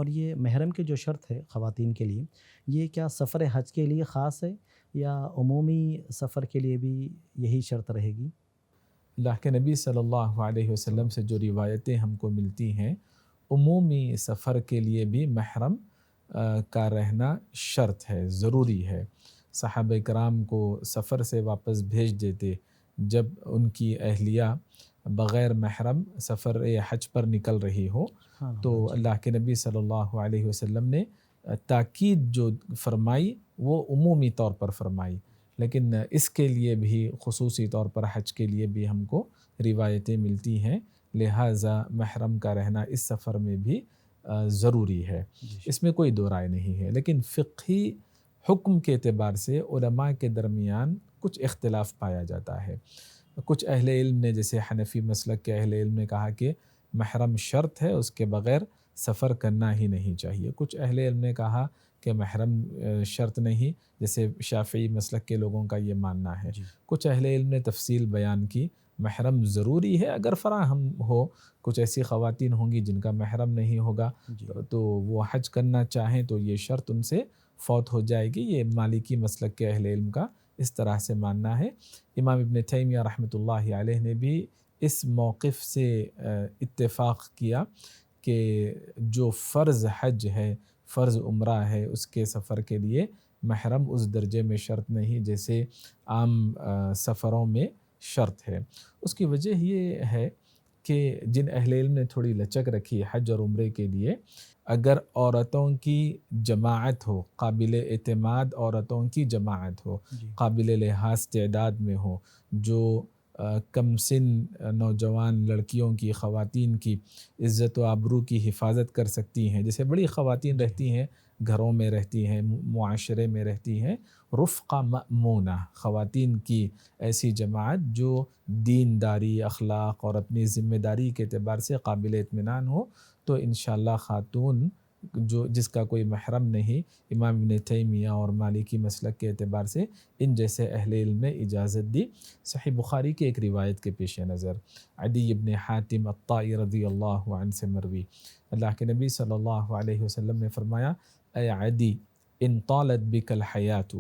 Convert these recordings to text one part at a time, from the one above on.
اور یہ محرم کی جو شرط ہے خواتین کے لیے، یہ کیا سفر حج کے لیے خاص ہے یا عمومی سفر کے لیے بھی یہی شرط رہے گی؟ اللہ کے نبی صلی اللہ علیہ وسلم سے جو روایتیں ہم کو ملتی ہیں، عمومی سفر کے لیے بھی محرم کا رہنا شرط ہے، ضروری ہے۔ صحابہ کرام کو سفر سے واپس بھیج دیتے جب ان کی اہلیہ بغیر محرم سفر حج پر نکل رہی ہو، تو اللہ کے نبی صلی اللہ علیہ وسلم نے تاکید جو فرمائی وہ عمومی طور پر فرمائی، لیکن اس کے لیے بھی خصوصی طور پر حج کے لیے بھی ہم کو روایتیں ملتی ہیں، لہٰذا محرم کا رہنا اس سفر میں بھی ضروری ہے، اس میں کوئی دو رائے نہیں ہے۔ لیکن فقہی حکم کے اعتبار سے علماء کے درمیان کچھ اختلاف پایا جاتا ہے۔ کچھ اہل علم نے، جیسے حنفی مسلک کے اہل علم نے کہا کہ محرم شرط ہے، اس کے بغیر سفر کرنا ہی نہیں چاہیے۔ کچھ اہل علم نے کہا کہ محرم شرط نہیں، جیسے شافعی مسلک کے لوگوں کا یہ ماننا ہے۔ کچھ اہل علم نے تفصیل بیان کی، محرم ضروری ہے اگر فراہم ہو، کچھ ایسی خواتین ہوں گی جن کا محرم نہیں ہوگا تو وہ حج کرنا چاہیں تو یہ شرط ان سے فوت ہو جائے گی۔ یہ مالکی مسلک کے اہل علم کا اس طرح سے ماننا ہے۔ امام ابن تیمیہ رحمۃ اللہ علیہ نے بھی اس موقف سے اتفاق کیا کہ جو فرض حج ہے، فرض عمرہ ہے، اس کے سفر کے لیے محرم اس درجے میں شرط نہیں جیسے عام سفروں میں شرط ہے۔ اس کی وجہ یہ ہے کہ جن اہل علم نے تھوڑی لچک رکھی حج اور عمرے کے لیے، اگر عورتوں کی جماعت ہو، قابل اعتماد عورتوں کی جماعت ہو، قابل لحاظ تعداد میں ہو، جو کم سن نوجوان لڑکیوں کی، خواتین کی عزت و آبرو کی حفاظت کر سکتی ہیں، جیسے بڑی خواتین رہتی ہیں، گھروں میں رہتی ہیں، معاشرے میں رہتی ہیں، رفقہ مأمونہ، خواتین کی ایسی جماعت جو دینداری، اخلاق اور اپنی ذمہ داری کے اعتبار سے قابل اطمینان ہو، تو انشاءاللہ خاتون جس کا کوئی محرم نہیں، امام ابن تیمیہ اور مالکی مسلک کے اعتبار سے ان جیسے اہل علم نے اجازت دی۔ صحیح بخاری کے ایک روایت کے پیش نظر عدی ابن حاتم الطائی رضی اللہ عنہ سے مروی، اللہ کے نبی صلی اللہ علیہ وسلم نے فرمایا، اے عدی ان طالت بک الحیات،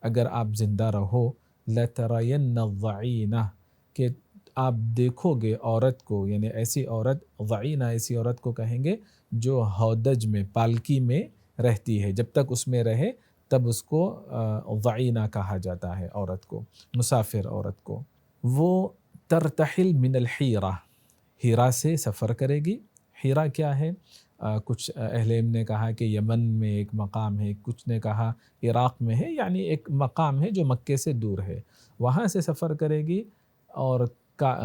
اگر آپ زندہ رہو، لترین الضعینہ، کہ آپ دیکھو گے عورت کو، یعنی ایسی عورت، ضعینہ ایسی عورت کو کہیں گے جو ہودج میں، پالکی میں رہتی ہے، جب تک اس میں رہے تب اس کو ضعینہ کہا جاتا ہے، عورت کو، مسافر عورت کو۔ وہ ترتحل من الحیرہ، ہیرا سے سفر کرے گی۔ ہیرا کیا ہے؟ کچھ اہل علم نے کہا کہ یمن میں ایک مقام ہے، کچھ نے کہا عراق میں ہے، یعنی ایک مقام ہے جو مکے سے دور ہے، وہاں سے سفر کرے گی اور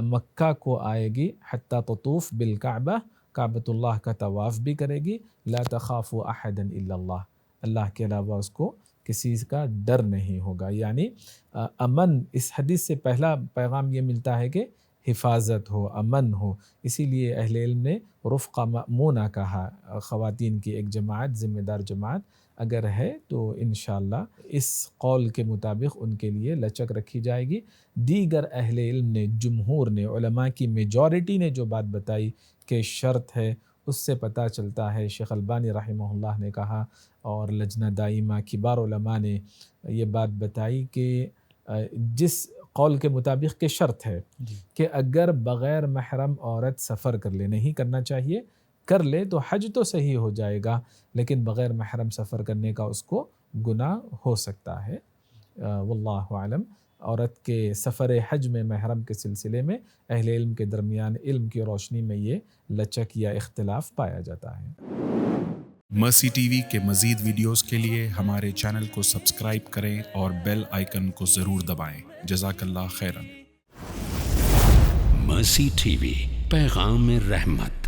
مکہ کو آئے گی، حتی تطوف بالکعبہ، کعبۃ اللہ کا طواف بھی کرے گی، لا تخاف احدا الا اللہ، اللہ کے علاوہ اس کو کسی کا ڈر نہیں ہوگا، یعنی امن۔ اس حدیث سے پہلا پیغام یہ ملتا ہے کہ حفاظت ہو، امن ہو، اسی لیے اہل علم نے رفقہ مأمونہ کہا، خواتین کی ایک جماعت، ذمہ دار جماعت اگر ہے تو انشاءاللہ اس قول کے مطابق ان کے لیے لچک رکھی جائے گی۔ دیگر اہل علم نے، جمہور نے، علماء کی میجورٹی نے جو بات بتائی کہ شرط ہے، اس سے پتہ چلتا ہے، شیخ البانی رحمہ اللہ نے کہا اور لجنہ دائمہ کبار علماء نے یہ بات بتائی کہ جس قول کے مطابق کہ شرط ہے کہ اگر بغیر محرم عورت سفر کر لے، نہیں کرنا چاہیے، کر لے تو حج تو صحیح ہو جائے گا، لیکن بغیر محرم سفر کرنے کا اس کو گناہ ہو سکتا ہے۔ واللہ اعلم۔ عورت کے سفر حج میں محرم کے سلسلے میں اہل علم کے درمیان علم کی روشنی میں یہ لچک یا اختلاف پایا جاتا ہے۔ مرسی ٹی وی کے مزید ویڈیوز کے لیے ہمارے چینل کو سبسکرائب کریں اور بیل آئیکن کو ضرور دبائیں۔ جزاک اللہ خیرا۔ مرسی ٹی وی، پیغام رحمت۔